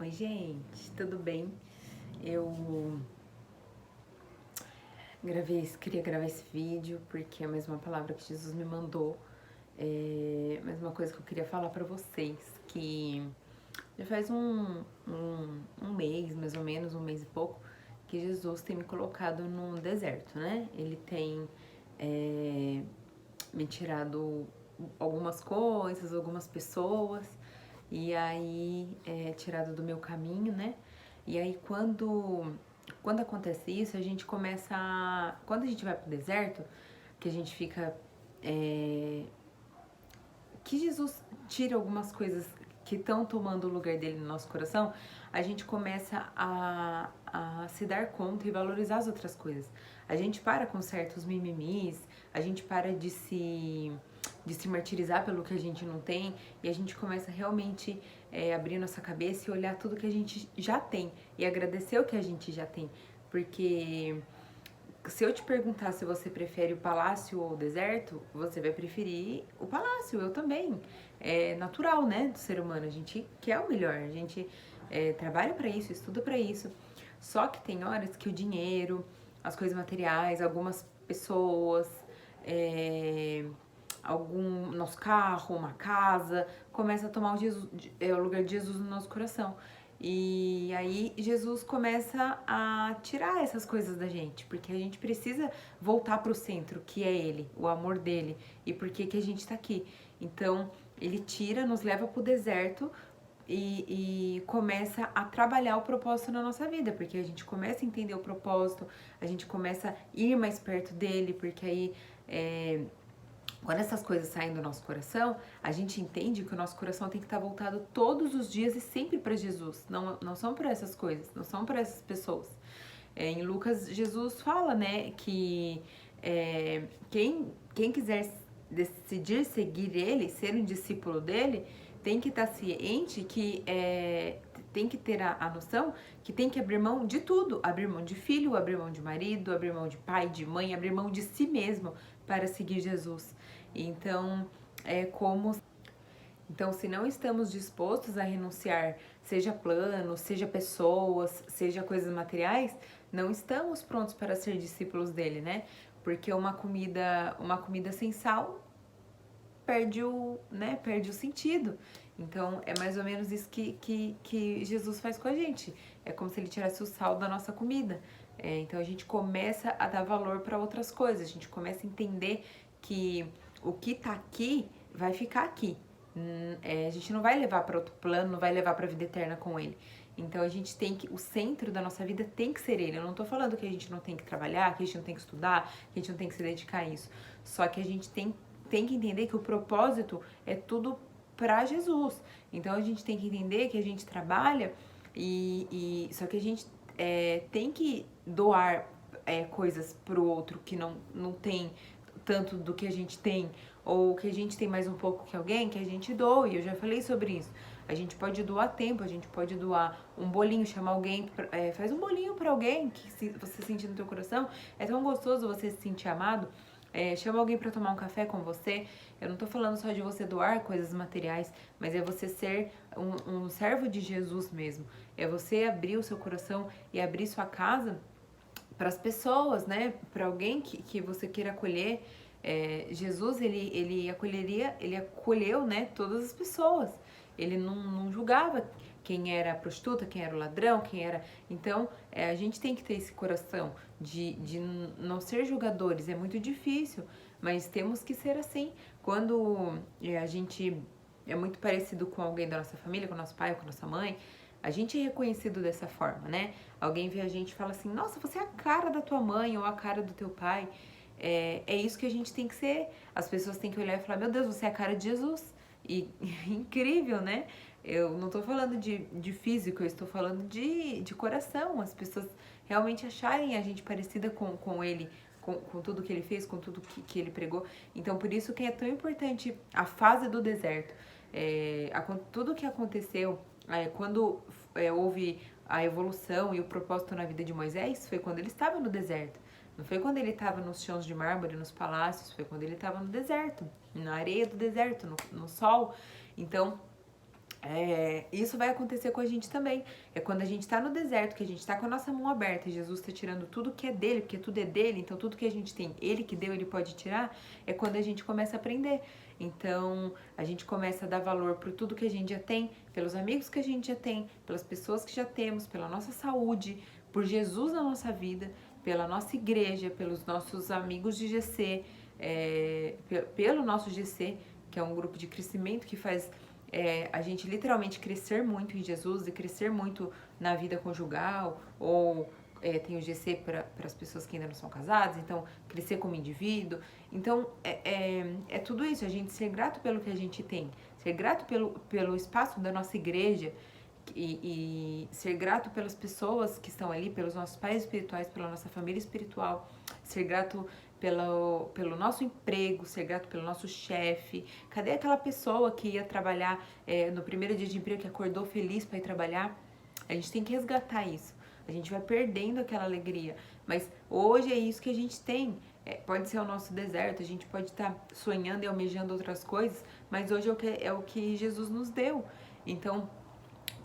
Oi, gente, tudo bem? Eu queria gravar esse vídeo porque é a mesma palavra que Jesus me mandou. É a mesma coisa que eu queria falar pra vocês, que já faz um mês, mais ou menos, um mês e pouco, que Jesus tem me colocado no deserto, né? Ele tem me tirado algumas coisas, algumas pessoas, e aí tirado do meu caminho, né? E aí quando acontece isso, a gente começa quando a gente vai pro deserto, que a gente fica que Jesus tira algumas coisas que estão tomando o lugar dele no nosso coração, a gente começa a se dar conta e valorizar as outras coisas. A gente para com certos mimimis, a gente para de se martirizar pelo que a gente não tem e a gente começa realmente abrir nossa cabeça e olhar tudo que a gente já tem e agradecer o que a gente já tem. Porque se eu te perguntar se você prefere o palácio ou o deserto, você vai preferir o palácio, eu também. É natural, né, do ser humano. A gente quer o melhor, a gente trabalha para isso, estuda para isso. Só que tem horas que o dinheiro, as coisas materiais, algumas pessoas, nosso carro, uma casa, começa a tomar o lugar de Jesus no nosso coração. E aí Jesus começa a tirar essas coisas da gente, porque a gente precisa voltar para o centro, que é Ele, o amor dele, e por que a gente está aqui. Então Ele tira, nos leva para o deserto e começa a trabalhar o propósito na nossa vida, porque a gente começa a entender o propósito, a gente começa a ir mais perto dele, porque aí quando essas coisas saem do nosso coração, a gente entende que o nosso coração tem que estar voltado todos os dias e sempre para Jesus. Não são para essas coisas, não são para essas pessoas. Em Lucas, Jesus fala, né, que quem quiser decidir seguir ele, ser um discípulo dele, tem que estar ciente que tem que ter a noção que tem que abrir mão de tudo, abrir mão de filho, abrir mão de marido, abrir mão de pai, de mãe, abrir mão de si mesmo para seguir Jesus. Então, é como então, se não estamos dispostos a renunciar, seja planos, seja pessoas, seja coisas materiais, não estamos prontos para ser discípulos dele, né? Porque uma comida sem sal perde o sentido. Então, é mais ou menos isso que Jesus faz com a gente. É como se ele tirasse o sal da nossa comida. Então, a gente começa a dar valor para outras coisas. A gente começa a entender que o que tá aqui vai ficar aqui. A gente não vai levar para outro plano, não vai levar para a vida eterna com ele. Então a gente tem que, o centro da nossa vida tem que ser ele. Eu não tô falando que a gente não tem que trabalhar, que a gente não tem que estudar, que a gente não tem que se dedicar a isso. Só que a gente tem que entender que o propósito é tudo para Jesus. Então a gente tem que entender que a gente trabalha só que a gente tem que doar coisas pro outro que não tem tanto do que a gente tem, ou que a gente tem mais um pouco que alguém, que a gente doa, e eu já falei sobre isso. A gente pode doar tempo, a gente pode doar um bolinho, chamar alguém, faz um bolinho pra alguém que você sentir no teu coração. É tão gostoso você se sentir amado. Chama alguém pra tomar um café com você. Eu não tô falando só de você doar coisas materiais, mas é você ser um servo de Jesus mesmo. É você abrir o seu coração e abrir sua casa para as pessoas, né? Para alguém que você queira acolher. Jesus, ele acolheu, né, todas as pessoas. Ele não julgava quem era a prostituta, quem era o ladrão, quem era... Então, a gente tem que ter esse coração de não ser julgadores. É muito difícil, mas temos que ser assim. Quando a gente é muito parecido com alguém da nossa família, com nosso pai, com nossa mãe, a gente é reconhecido dessa forma, né? Alguém vê a gente e fala assim, nossa, você é a cara da tua mãe ou a cara do teu pai. É isso que a gente tem que ser. As pessoas têm que olhar e falar, meu Deus, você é a cara de Jesus. E incrível, né? Eu não tô falando de físico, eu estou falando de coração. As pessoas realmente acharem a gente parecida com ele, com tudo que ele fez, com tudo que ele pregou. Então, por isso que é tão importante a fase do deserto. Tudo que aconteceu quando houve a evolução e o propósito na vida de Moisés, foi quando ele estava no deserto. Não foi quando ele estava nos chãos de mármore, nos palácios, foi quando ele estava no deserto, na areia do deserto, no sol. Então, Isso vai acontecer com a gente também. É quando a gente tá no deserto, que a gente tá com a nossa mão aberta e Jesus tá tirando tudo que é dele, porque tudo é dele, então tudo que a gente tem, ele que deu, ele pode tirar, é quando a gente começa a aprender. Então, a gente começa a dar valor por tudo que a gente já tem, pelos amigos que a gente já tem, pelas pessoas que já temos, pela nossa saúde, por Jesus na nossa vida, pela nossa igreja, pelos nossos amigos de GC, pelo nosso GC, que é um grupo de crescimento que faz a gente literalmente crescer muito em Jesus e crescer muito na vida conjugal, ou tem o GC para as pessoas que ainda não são casadas, então crescer como indivíduo. Então é tudo isso, a gente ser grato pelo que a gente tem, ser grato pelo espaço da nossa igreja e ser grato pelas pessoas que estão ali, pelos nossos pais espirituais, pela nossa família espiritual, ser grato pelo nosso emprego, ser grato pelo nosso chefe. Cadê aquela pessoa que ia trabalhar no primeiro dia de emprego, que acordou feliz para ir trabalhar? A gente tem que resgatar isso. A gente vai perdendo aquela alegria. Mas hoje é isso que a gente tem. Pode ser o nosso deserto, a gente pode estar sonhando e almejando outras coisas, mas hoje é o que Jesus nos deu. Então,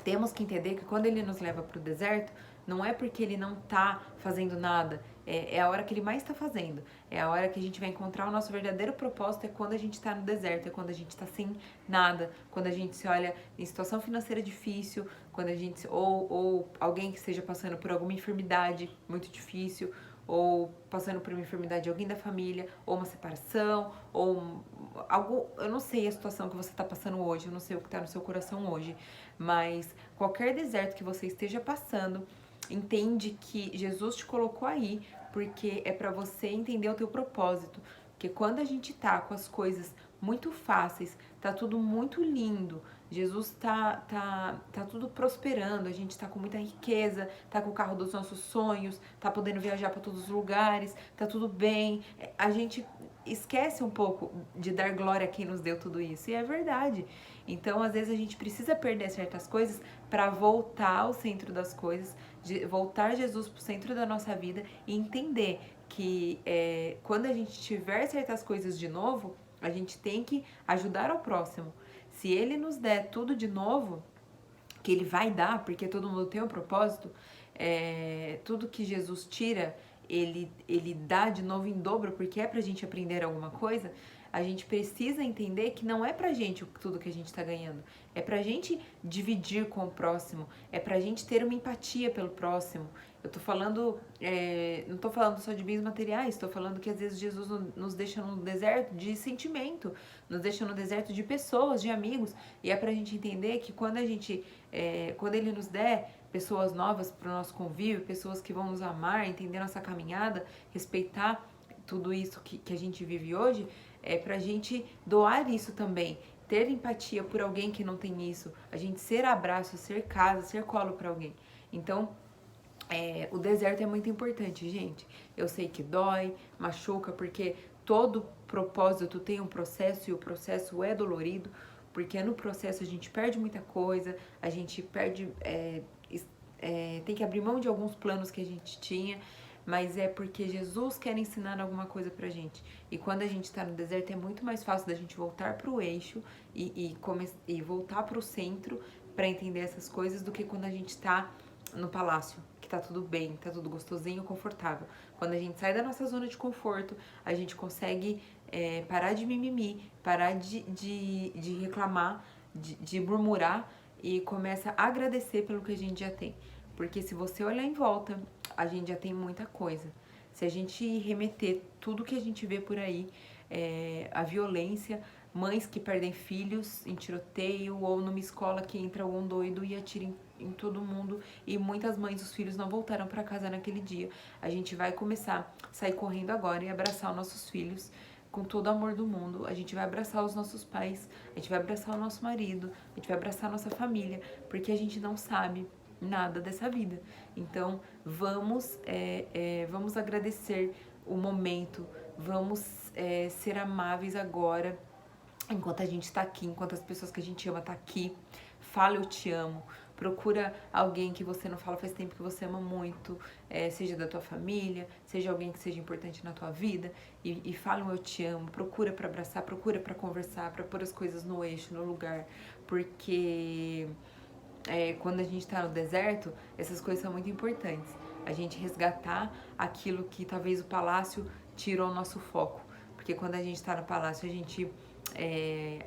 temos que entender que quando ele nos leva para o deserto, não é porque ele não está fazendo nada, é a hora que ele mais está fazendo. É a hora que a gente vai encontrar o nosso verdadeiro propósito, é quando a gente está no deserto, é quando a gente está sem nada, quando a gente se olha em situação financeira difícil, quando a gente ou alguém que esteja passando por alguma enfermidade muito difícil, ou passando por uma enfermidade de alguém da família, ou uma separação, ou algo, eu não sei a situação que você está passando hoje, eu não sei o que está no seu coração hoje, mas qualquer deserto que você esteja passando, entende que Jesus te colocou aí, porque é para você entender o teu propósito. Porque quando a gente tá com as coisas muito fáceis, tá tudo muito lindo, Jesus tá tudo prosperando, a gente tá com muita riqueza, tá com o carro dos nossos sonhos, tá podendo viajar para todos os lugares, tá tudo bem. A gente esquece um pouco de dar glória a quem nos deu tudo isso, e é verdade. Então, às vezes a gente precisa perder certas coisas para voltar ao centro das coisas, voltar Jesus pro centro da nossa vida e entender que quando a gente tiver certas coisas de novo, a gente tem que ajudar ao próximo. Se ele nos der tudo de novo, que ele vai dar, porque todo mundo tem um propósito, tudo que Jesus tira, ele dá de novo em dobro, porque é pra gente aprender alguma coisa. A gente precisa entender que não é pra gente tudo que a gente tá ganhando, é pra gente dividir com o próximo, é pra gente ter uma empatia pelo próximo. Eu tô falando, não tô falando só de bens materiais, tô falando que às vezes Jesus nos deixa num deserto de sentimento, nos deixa no deserto de pessoas, de amigos, e é pra gente entender que quando ele nos der pessoas novas pro nosso convívio, pessoas que vão nos amar, entender nossa caminhada, respeitar tudo isso que a gente vive hoje, é pra gente doar isso também, ter empatia por alguém que não tem isso, a gente ser abraço, ser casa, ser colo pra alguém. Então, o deserto é muito importante, gente. Eu sei que dói, machuca, porque todo propósito tem um processo e o processo é dolorido, porque no processo a gente perde muita coisa, a gente perde, tem que abrir mão de alguns planos que a gente tinha, mas é porque Jesus quer ensinar alguma coisa pra gente. E quando a gente tá no deserto é muito mais fácil da gente voltar pro eixo e voltar pro centro pra entender essas coisas do que quando a gente tá no palácio, que tá tudo bem, tá tudo gostosinho, confortável. Quando a gente sai da nossa zona de conforto, a gente consegue parar de mimimi, parar de reclamar, de murmurar e começa a agradecer pelo que a gente já tem. Porque se você olhar em volta, a gente já tem muita coisa. Se a gente remeter tudo que a gente vê por aí, a violência, mães que perdem filhos em tiroteio ou numa escola que entra algum doido e atira em todo mundo e muitas mães, os filhos não voltaram para casa naquele dia. A gente vai começar a sair correndo agora e abraçar os nossos filhos com todo o amor do mundo. A gente vai abraçar os nossos pais, a gente vai abraçar o nosso marido, a gente vai abraçar a nossa família, porque a gente não sabe nada dessa vida. Então, vamos agradecer o momento, vamos ser amáveis agora, enquanto a gente tá aqui, enquanto as pessoas que a gente ama tá aqui. Fala eu te amo, procura alguém que você não fala faz tempo que você ama muito, seja da tua família, seja alguém que seja importante na tua vida, e fala um eu te amo, procura para abraçar, procura para conversar, para pôr as coisas no eixo, no lugar, porque quando a gente está no deserto, essas coisas são muito importantes. A gente resgatar aquilo que talvez o palácio tirou o nosso foco. Porque quando a gente está no palácio, a gente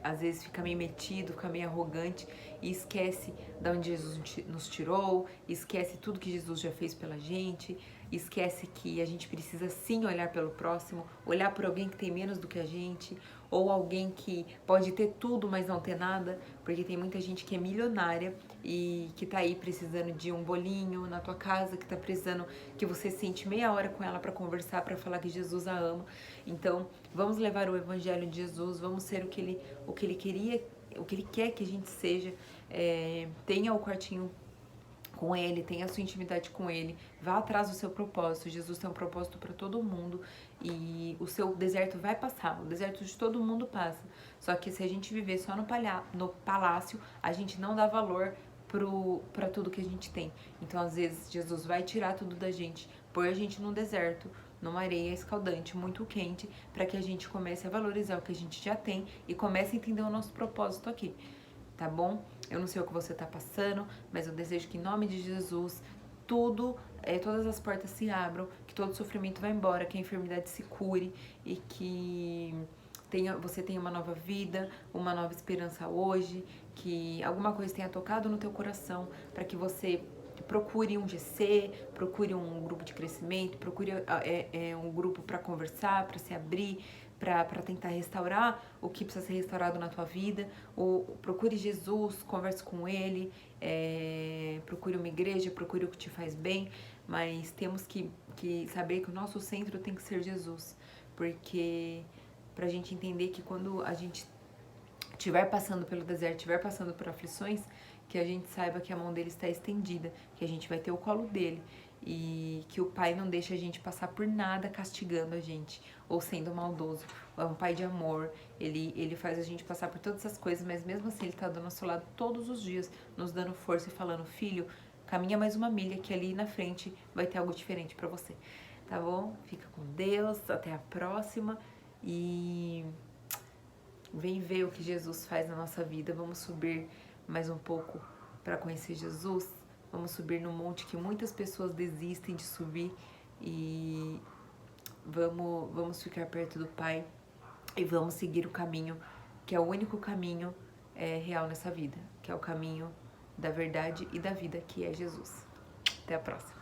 às vezes fica meio metido, fica meio arrogante e esquece de onde Jesus nos tirou, esquece tudo que Jesus já fez pela gente, esquece que a gente precisa sim olhar pelo próximo, olhar por alguém que tem menos do que a gente, ou alguém que pode ter tudo, mas não ter nada, porque tem muita gente que é milionária e que tá aí precisando de um bolinho na tua casa, que tá precisando que você sente meia hora com ela para conversar, para falar que Jesus a ama. Então, vamos levar o evangelho de Jesus, vamos ser o que ele queria, o que ele quer que a gente seja. Tenha o quartinho com ele, tenha a sua intimidade com ele, vá atrás do seu propósito. Jesus tem um propósito para todo mundo e o seu deserto vai passar, o deserto de todo mundo passa. Só que se a gente viver só no palácio, a gente não dá valor para tudo que a gente tem. Então, às vezes, Jesus vai tirar tudo da gente, põe a gente num deserto, numa areia escaldante, muito quente, para que a gente comece a valorizar o que a gente já tem e comece a entender o nosso propósito aqui, tá bom? Eu não sei o que você tá passando, mas eu desejo que em nome de Jesus todas as portas se abram, que todo sofrimento vá embora, que a enfermidade se cure e que você tenha uma nova vida, uma nova esperança hoje, que alguma coisa tenha tocado no teu coração, para que você procure um GC, procure um grupo de crescimento, procure um grupo para conversar, para se abrir, para tentar restaurar o que precisa ser restaurado na tua vida, ou procure Jesus, converse com Ele, procure uma igreja, procure o que te faz bem, mas temos que saber que o nosso centro tem que ser Jesus, porque pra gente entender que quando a gente estiver passando pelo deserto, estiver passando por aflições, que a gente saiba que a mão dele está estendida, que a gente vai ter o colo dele e que o Pai não deixa a gente passar por nada castigando a gente ou sendo maldoso. É um Pai de amor, ele faz a gente passar por todas essas coisas, mas mesmo assim ele está do nosso lado todos os dias, nos dando força e falando: filho, caminha mais uma milha que ali na frente vai ter algo diferente para você. Tá bom? Fica com Deus, até a próxima e vem ver o que Jesus faz na nossa vida. Vamos subir mais um pouco para conhecer Jesus. Vamos subir no monte que muitas pessoas desistem de subir e vamos ficar perto do Pai e vamos seguir o caminho, que é o único caminho real nessa vida, que é o caminho da verdade e da vida, que é Jesus. Até a próxima.